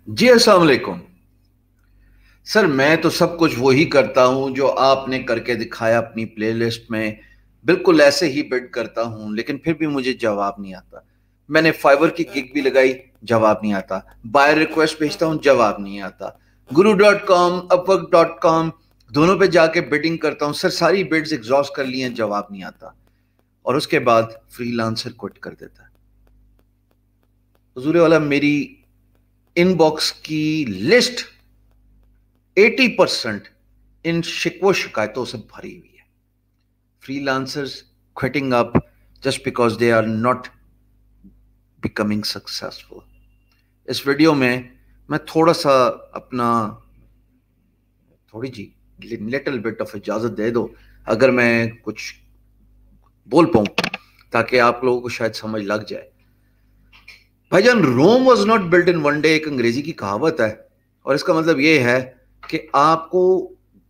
جی السلام علیکم سر. میں تو سب کچھ وہی کرتا ہوں جو آپ نے کر کے دکھایا اپنی پلے لسٹ میں. بالکل ایسے ہی بڈ کرتا ہوں لیکن پھر بھی مجھے جواب نہیں آتا. میں نے فائبر کی گگ بھی لگائی, جواب نہیں آتا. بائر ریکویسٹ بھیجتا ہوں, جواب نہیں آتا. guru.com, upwork.com دونوں پہ جا کے بڈنگ کرتا ہوں سر. ساری بڈز ایگزاسٹ کر لی ہیں, جواب نہیں آتا. اور اس کے بعد فری لانسر کوٹ کر دیتا ہے. حضور والا میری ان باکس کی لسٹ 80% ان شکو شکایتوں سے بھری ہوئی ہے. Freelancers quitting up just because they are not becoming successful. اس ویڈیو میں تھوڑا سا اپنا تھوڑی جی لٹل بٹ آف اجازت دے دو اگر میں کچھ بول پاؤں تاکہ آپ لوگوں کو شاید سمجھ لگ جائے. بھائی جان, Rome was not built in one day ایک انگریزی کی کہاوت ہے, اور اس کا مطلب یہ ہے کہ آپ کو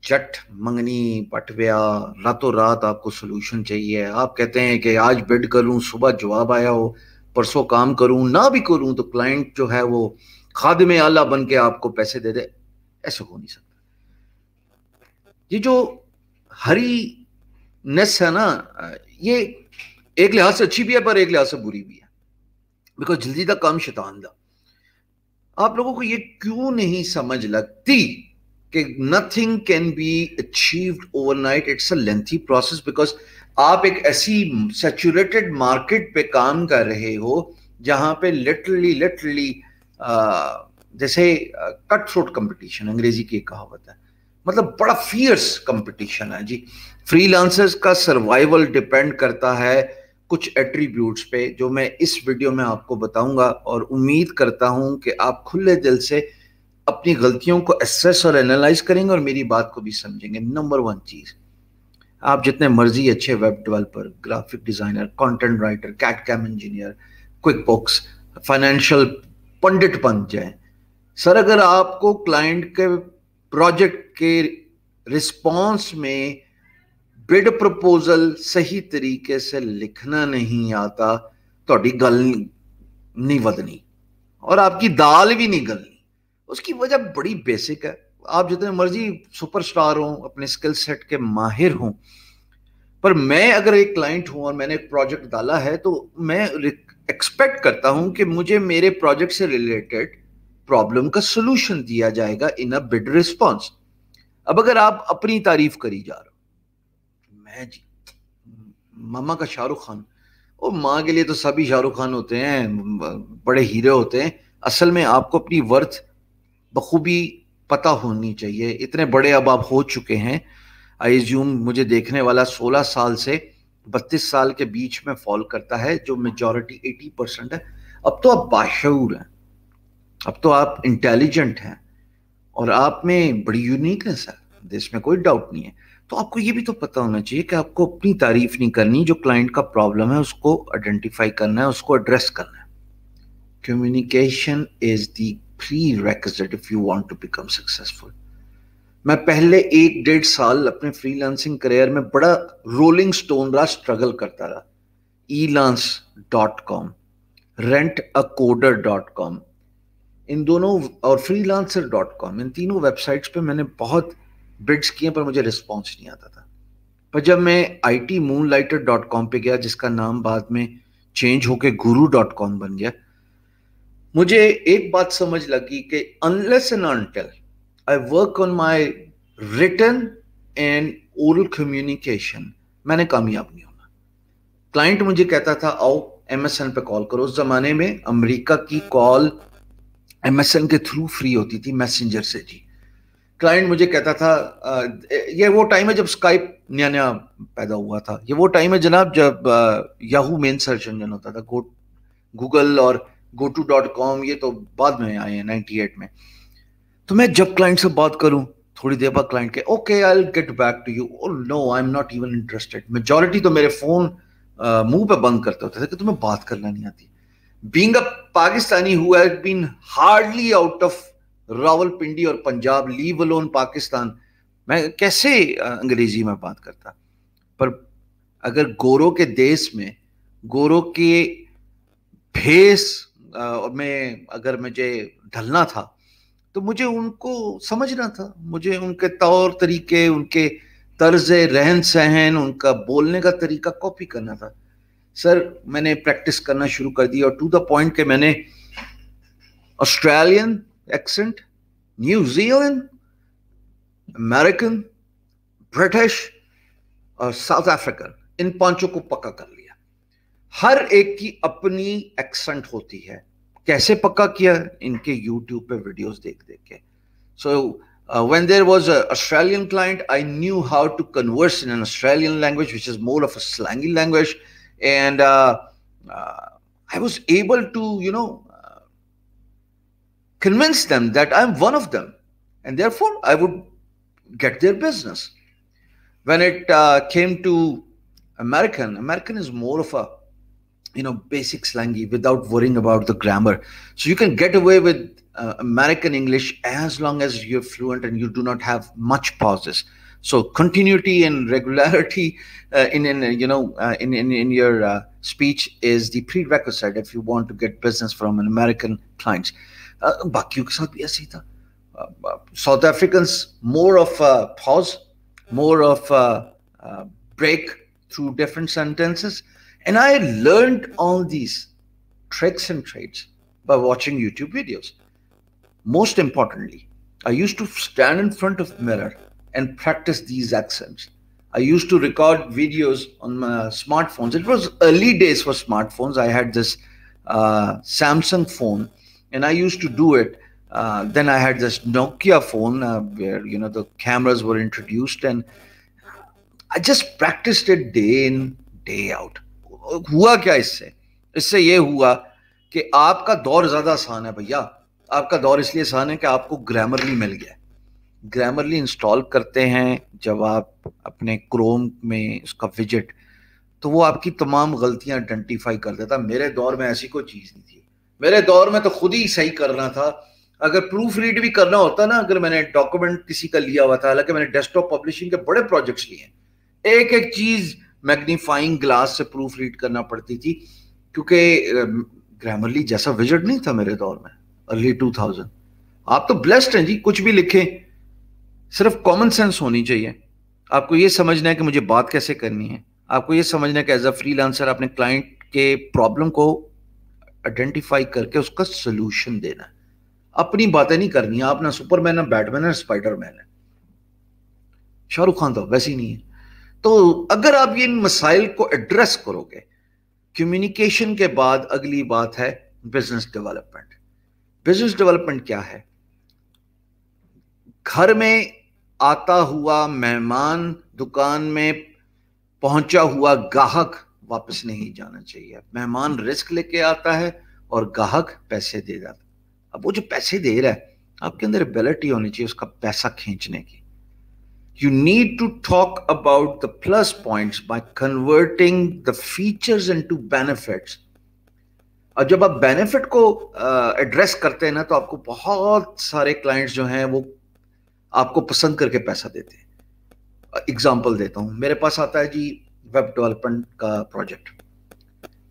جٹ منگنی پٹویا راتوں رات آپ کو سولوشن چاہیے. آپ کہتے ہیں کہ آج بڈ کروں, صبح جواب آیا ہو, پرسوں کام کروں, نہ بھی کروں تو کلائنٹ جو ہے وہ خادم اعلیٰ بن کے آپ کو پیسے دے دے. ایسے ہو نہیں سکتا. یہ جو ہری نیس ہے نا, یہ ایک لحاظ سے اچھی بھی ہے پر ایک لحاظ سے بری بھی ہے. بیکاز جلدی تک کام شیطان دا. آپ لوگوں کو یہ کیوں نہیں سمجھ لگتی کہ nothing can be achieved overnight. It's a lengthy process because آپ ایک ایسی سیچوریٹڈ مارکیٹ پہ کام کر رہے ہو جہاں پہ لٹرلی جیسے کٹ تھروٹ کمپٹیشن, انگریزی کی ایک کہاوت ہے, مطلب بڑا فیئرس کمپٹیشن ہے جی. فری لانسرز کا سروائیول ڈیپینڈ کرتا ہے کچھ ایٹریبیوٹس پہ جو میں اس ویڈیو میں آپ کو بتاؤں گا, اور امید کرتا ہوں کہ آپ کھلے دل سے اپنی غلطیوں کو اسیس اور انالائز کریں گے اور میری بات کو بھی سمجھیں گے. نمبر 1 چیز, آپ جتنے مرضی اچھے web developer, graphic designer, content writer, CAD CAM engineer, QuickBooks, financial pandit بن جائیں, سر اگر آپ کو کلائنٹ کے پروجیکٹ کے رسپانس میں بڈ پروپوزل صحیح طریقے سے لکھنا نہیں آتا تو گل نہیں ودنی اور آپ کی دال بھی نہیں گلنی. اس کی وجہ بڑی بیسک ہے. آپ جتنے مرضی سپر سٹار ہوں, اپنے سکل سیٹ کے ماہر ہوں, پر میں اگر ایک کلائنٹ ہوں اور میں نے ایک پروجیکٹ ڈالا ہے تو میں ایکسپیکٹ کرتا ہوں کہ مجھے میرے پروجیکٹ سے ریلیٹڈ پرابلم کا سولوشن دیا جائے گا ان اے بڈ رسپانس. اب اگر آپ اپنی تعریف کری جا رہے ہو, میں جی ماما کا شاہ رخ خان, اور ماں کے لیے تو سبھی شاہ رخ خان ہوتے ہیں, بڑے ہیرے ہوتے ہیں. اصل میں آپ کو اپنی ورتھ بخوبی پتہ ہونی چاہیے. اتنے بڑے اب آپ ہو چکے ہیں. آئی زیوم مجھے دیکھنے والا 16 سال سے 32 سال کے بیچ میں فال کرتا ہے, جو میجورٹی 80% ہے. اب تو آپ باشعور ہیں, اب تو آپ انٹیلیجنٹ ہیں, اور آپ میں بڑی یونیکنس ہے, اس میں کوئی ڈاؤٹ نہیں ہے. تو آپ کو یہ بھی تو پتہ ہونا چاہیے کہ آپ کو اپنی تعریف نہیں کرنی, جو کلائنٹ کا پرابلم ہے اس کو آئیڈینٹیفائی کرنا ہے, اس کو ایڈریس کرنا ہے. Communication is the prerequisite if you want to become successful. میں پہلے 1.5 سال اپنے فری لانسنگ کریئر میں بڑا رولنگ سٹون رہا, سٹرگل کرتا رہا. elance.com, rentacoder.com, ان دونوں, اور freelancer.com, ان تینوں ویب سائٹس پہ میں نے بہت بڈس کیے پر مجھے رسپانس نہیں آتا تھا. پر جب میں itmoonlighter.com پہ گیا, جس کا نام بعد میں چینج ہو کے guru.com بن گیا, مجھے ایک بات سمجھ لگی کہ unless and until I work on my written and oral communication, میں نے کامیاب نہیں ہونا. کلائنٹ مجھے کہتا تھا آؤ MSN پہ کال کرو. اس زمانے میں امریکہ کی کال MSN کے تھرو فری ہوتی تھی, میسنجر سے جی. کلائنٹ مجھے کہتا تھا, یہ وہ ٹائم ہے جب اسکائپ نیا نیا پیدا ہوا تھا, یہ وہ ٹائم ہے جناب جب یاہو مین سرچ انجن ہوتا تھا. گوگل اور GoTo.com یہ تو بعد میں آئے ہیں 98 میں. تو میں جب کلائنٹ سے بات کروں, تھوڑی دیر بعد کلائنٹ کے okay I will get back to you, اور no I am not even interested. Majority تو میرے فون منہ پہ بند کرتے ہوتے تھے کہ تمہیں بات کرنا نہیں آتی. Being a Pakistani who has been hardly out of Rawalpindi اور پنجاب, لیو الون پاکستان, میں کیسے انگریزی میں بات کرتا. پر اگر گوروں کے دیس میں, گوروں کے بھیس میں اگر مجھے ڈھلنا تھا تو مجھے ان کو سمجھنا تھا, مجھے ان کے طور طریقے, ان کے طرز رہن سہن, ان کا بولنے کا طریقہ کاپی کرنا تھا. سر میں نے پریکٹس کرنا شروع کر دی, اور ٹو دا پوائنٹ کہ میں نے Australian accent, new Zealand, American, British اور ساؤتھ افریقن, ان پانچوں کو پکا کر لیا. ہر ایک کی اپنی ایکسنٹ ہوتی ہے. کیسے پکا کیا؟ ان کے یوٹیوب پہ ویڈیوز دیکھ دیکھ کے. سو when there was an Australian client, I knew how to converse in an Australian language, which is more of a slangy language, and I was able to, convince them that I'm one of them, and therefore I would get their business. When it came to American is more of a, basic slangy without worrying about the grammar. So you can get away with American English as long as you're fluent and you do not have much pauses. So continuity and regularity in your speech is the prerequisite if you want to get business from an American clients. باقیوں کے ساتھ بھی ایسے ہی تھا. South Africans, more of a pause, more of a break through different sentences. And I learned all these tricks and trades by watching YouTube videos. Most importantly, I used to stand in front of the mirror and practice these accents. I used to record videos on my smartphones. It was early days for smartphones. I had this Samsung phone, and I used to do it. Then I had this Nokia phone where, the cameras were introduced, and I just practiced it day in, day out. ہوا کیا اس سے یہ ہوا کہ آپ کا دور زیادہ آسان ہے بھیا. آپ کا دور اس لیے آسان ہے کہ آپ کو گرامرلی مل گیا. گرامرلی انسٹال کرتے ہیں جب آپ اپنے کروم میں اس کا وجٹ, تو وہ آپ کی تمام غلطیاں آئیڈینٹیفائی کر دیتا. میرے دور میں ایسی کوئی چیز نہیں تھی. میرے دور میں تو خود ہی صحیح کرنا تھا. اگر پروف ریڈ بھی کرنا ہوتا نا, اگر میں نے ڈاکومنٹ کسی کا لیا ہوا تھا, حالانکہ میں نے ڈیسک ٹاپ پبلشنگ کے بڑے پروجیکٹس لیے ہیں, ایک ایک چیز میگنیفائنگ گلاس سے پروف ریڈ کرنا پڑتی تھی, کیونکہ گرامرلی جیسا وزٹ نہیں تھا میرے دور میں ارلی 2000. آپ تو بلیسڈ ہیں جی, کچھ بھی لکھیں, صرف کامن سینس ہونی چاہیے. آپ کو یہ سمجھنا ہے کہ مجھے بات کیسے کرنی ہے. آپ کو یہ سمجھنا ہے کہ ایز اے فری لانسر اپنے کلائنٹ کے پرابلم کو آئیڈینٹیفائی کر کے اس کا سلوشن دینا ہے. اپنی باتیں نہیں کرنی. آپ نہ سپر مین, نہ بیٹ مین, نہ اسپائڈر مین ہے. شاہ رخ خان تو ویسے ہی نہیں ہے. تو اگر آپ ان مسائل کو ایڈریس کرو گے, کمیونیکیشن کے بعد اگلی بات ہے بزنس ڈیولپمنٹ. بزنس ڈیولپمنٹ کیا ہے؟ گھر میں آتا ہوا مہمان, دکان میں پہنچا ہوا گاہک واپس نہیں جانا چاہیے. مہمان رسک لے کے آتا ہے اور گاہک پیسے دے جاتا ہے. اب وہ جو پیسے دے رہا ہے, آپ کے اندر ایبلٹی ہونی چاہیے اس کا پیسہ کھینچنے کی. You need to talk about the plus points by converting the features into benefits. اور جب آپ بینیفٹ کو ایڈریس کرتے ہیں نا, تو آپ کو بہت سارے کلائنٹس جو ہیں وہ آپ کو پسند کر کے پیسہ دیتے ہیں. اگزامپل دیتا ہوں, میرے پاس آتا ہے جی ویب ڈیولپمنٹ کا پروجیکٹ.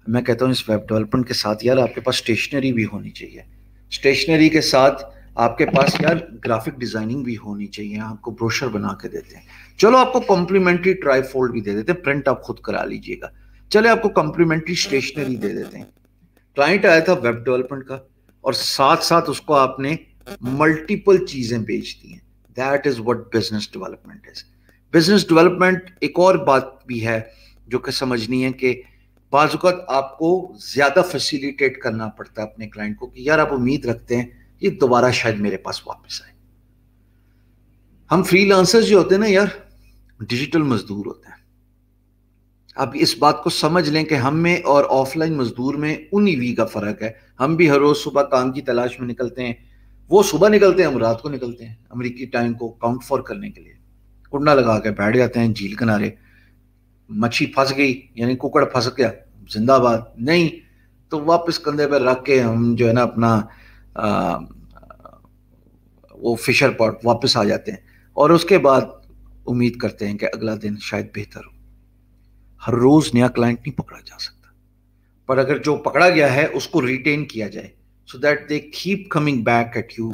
میں کہتا ہوں اس ویب ڈیولپمنٹ کے ساتھ یار آپ کے پاس اسٹیشنری بھی ہونی چاہیے. اسٹیشنری کے ساتھ آپ کے پاس یار گرافک ڈیزائننگ بھی ہونی چاہیے. آپ کو بروشر بنا کے دیتے ہیں. چلو آپ کو کمپلیمنٹری ٹرائی فولڈ بھی دے دیتے ہیں, پرنٹ آپ خود کرا لیجئے گا. چلے آپ کو کمپلیمنٹری اسٹیشنری دے دیتے ہیں. کلائنٹ آیا تھا ویب ڈیولپمنٹ کا, اور ساتھ ساتھ اس کو آپ نے ملٹیپل چیزیں بیچ دی ہیں. That is what business development is. Business development ایک اور بات بھی ہے جو کہ سمجھنی ہے کہ بعض اوقات آپ کو زیادہ فیسیلیٹیٹ کرنا پڑتا ہے اپنے کلائنٹ کو, کہ یار آپ امید رکھتے ہیں یہ دوبارہ شاید میرے پاس واپس آئے. ہم فری لانسر جو ہوتے ہیں نا یار, ڈیجیٹل مزدور ہوتے ہیں. اب اس بات کو سمجھ لیں کہ ہم میں اور آف لائن مزدور میں 19 کا فرق ہے. ہم بھی ہر روز صبح کام کی تلاش میں نکلتے ہیں. وہ صبح نکلتے ہیں, ہم رات کو نکلتے ہیں امریکی ٹائم کو کاؤنٹ فور کرنے کے لیے. کنڈا لگا کے بیٹھ جاتے ہیں جھیل کنارے. مچھی پھنس گئی یعنی ککڑ پھنس گیا, زندہ باد. نہیں تو واپس کندھے پہ رکھ کے ہم جو ہے نا اپنا وہ فشر پاٹ واپس آ جاتے ہیں, اور اس کے بعد امید کرتے ہیں کہ اگلا دن شاید بہتر ہو. ہر روز نیا کلائنٹ نہیں پکڑا جا سکتا, پر اگر جو پکڑا گیا ہے اس کو ریٹین کیا جائے. so that they keep coming back at you.